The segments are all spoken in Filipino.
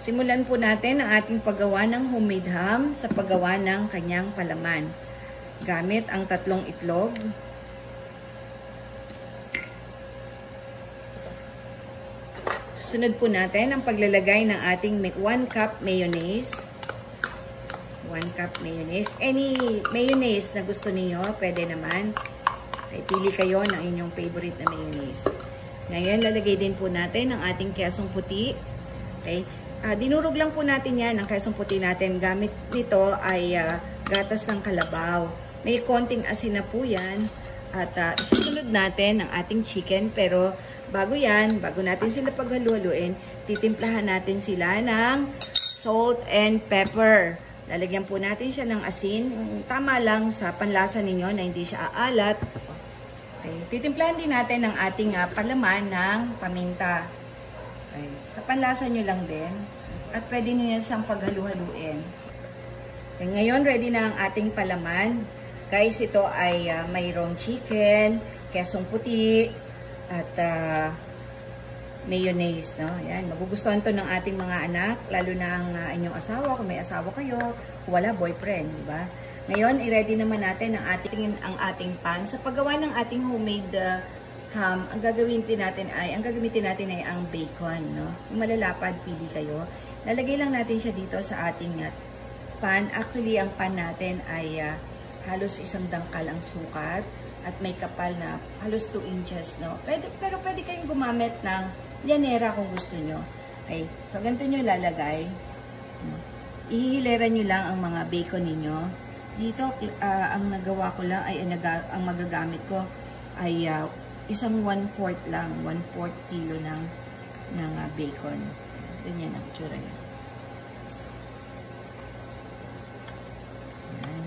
Simulan po natin ang ating paggawa ng homemade ham sa paggawa ng kanyang palaman. Gamit ang 3 itlog. Susunod po natin ang paglalagay ng ating 1 cup mayonnaise. 1 cup mayonnaise. Any mayonnaise na gusto niyo, pwede naman. Okay, pili kayo ng inyong favorite na mayonnaise. Ngayon, lalagay din po natin ang ating kesong puti. Okay. Dinurog lang po natin yan, ang kesong puti natin. Gamit nito ay gatas ng kalabaw. May konting asin na po yan. At isusunod natin ang ating chicken. Pero bago yan, bago natin sila paghalu-haluin, titimplahan natin sila ng salt and pepper. Lalagyan po natin siya ng asin. Tama lang sa panlasa ninyo na hindi siya aalat. Okay. Titimplahan din natin ang ating palaman ng paminta. Okay. Sa panlasa nyo lang din. At pwede nyo yan siyang paghalu-haluin. Okay. Ngayon, ready na ang ating palaman. Guys, ito ay mayroong chicken, kesong puti, at mayonnaise. No? Ayan. Magugustuhan to ng ating mga anak, lalo na ang inyong asawa. Kung may asawa kayo, kung wala, boyfriend. Diba? Ngayon, i-ready naman natin ang ating pan. Sa paggawa ng ating homemade ham, ang gagamitin natin ay ang bacon, no? Yung malalapad, pili kayo. Lalagay lang natin siya dito sa ating pan. Actually, ang pan natin ay halos 1 dangkal ang sukat at may kapal na halos 2 inches, no? Pero pwede kayong gumamit ng llanera kung gusto nyo. Okay, so ganito nyo lalagay. Ihihilera nyo lang ang mga bacon ninyo. Dito, ang nagawa ko lang ay ang magagamit ko ay isang 1/4 lang, 1/4 kilo ng bacon. Ganyan ang tsura niya. Ayan.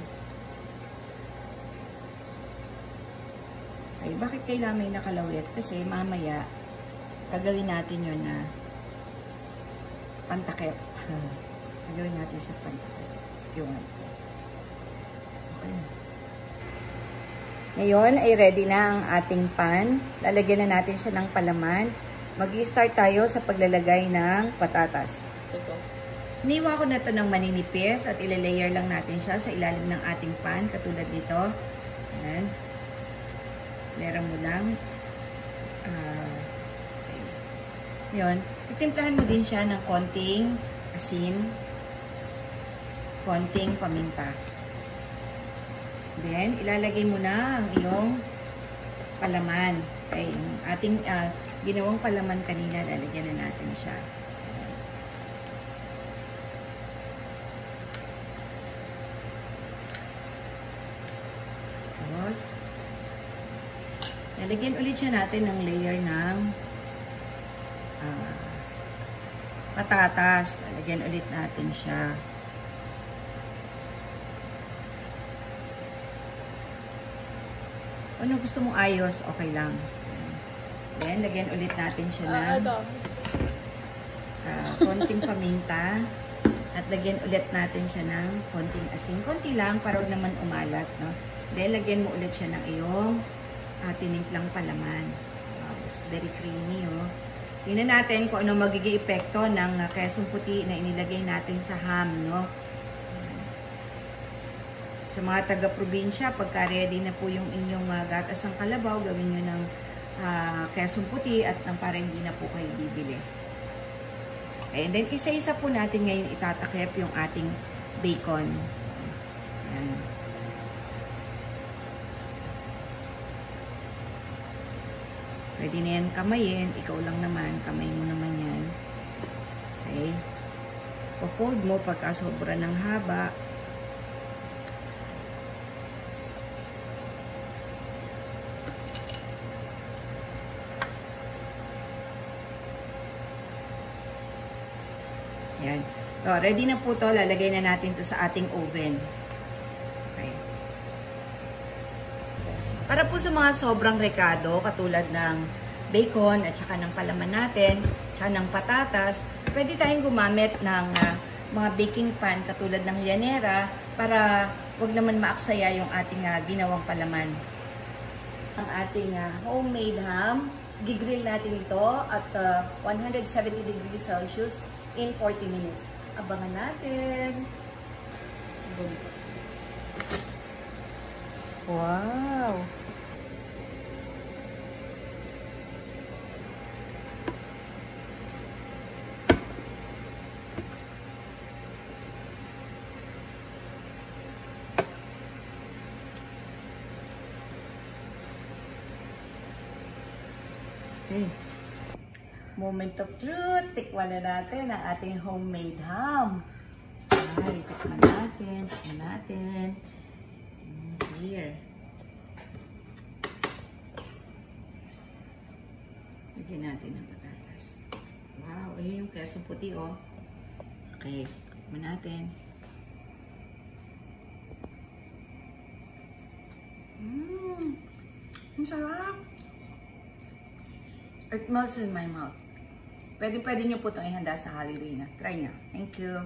Ay, bakit kailangan may nakalawit? Kasi mamaya, gagawin natin yun na pantakip. Gagawin natin sa pantakip. Yung okay. Ngayon ay ready na ang ating pan. Lalagyan na natin siya ng palaman. Mag-i-start tayo sa paglalagay ng patatas. Iniwa ko na ito ng maninipis at ilalayer lang natin siya sa ilalim ng ating pan. Katulad nito. Ayan. Lera mo lang. Okay. Yun. Titimplahan mo din siya ng konting asin. Konting paminta. Then, ilalagay mo na ang iyong palaman. Okay, yung ating ginawang palaman kanina, lalagyan na natin siya. Tapos, lalagyan ulit siya natin ng layer ng patatas. Lalagyan ulit natin siya. Ano gusto mong ayos, okay lang. Then, lagyan ulit natin siya ng konting paminta. At lagyan ulit natin siya ng konting asin. Konti lang, para huwag naman umalat. No? Then, lagyan mo ulit siya ng iyong tinimplang palaman. Wow, it's very creamy. Oh. Tingnan natin kung ano magiging epekto ng kesong puti na inilagay natin sa ham. No? Sa mga taga-probinsya, pagka ready na po yung inyong gatas ng kalabaw, gawin nyo ng kesong puti at nang para hindi na po kayo bibili. And then, isa-isa po natin ngayon itatakip yung ating bacon. Ayan. Pwede na yan kamayin. Ikaw lang naman. Kamay mo naman yan. Okay. Pa-fold mo pagka sobra ng haba. Yan. So, ready na po to. Lalagay na natin to sa ating oven. Okay. Para po sa mga sobrang rekado, katulad ng bacon at saka ng palaman natin, saka ng patatas, pwede tayong gumamit ng mga baking pan katulad ng llanera para wag naman maaksaya yung ating ginawang palaman. Ang ating homemade ham, gigrill natin ito at 170 degrees Celsius. in 40 minutes. Abangan natin. Boom. Wow! Okay. Moment of truth. Tikman na natin ang ating homemade ham. Ay, tikman natin. Tikman natin. Here. Lagyan natin ang patatas. Wow, ayun yung kesong puti, oh. Okay, tikman natin. Ang sarap. It melts in my mouth. Pwede nyo po itong ihanda sa holiday na. Try nyo. Thank you.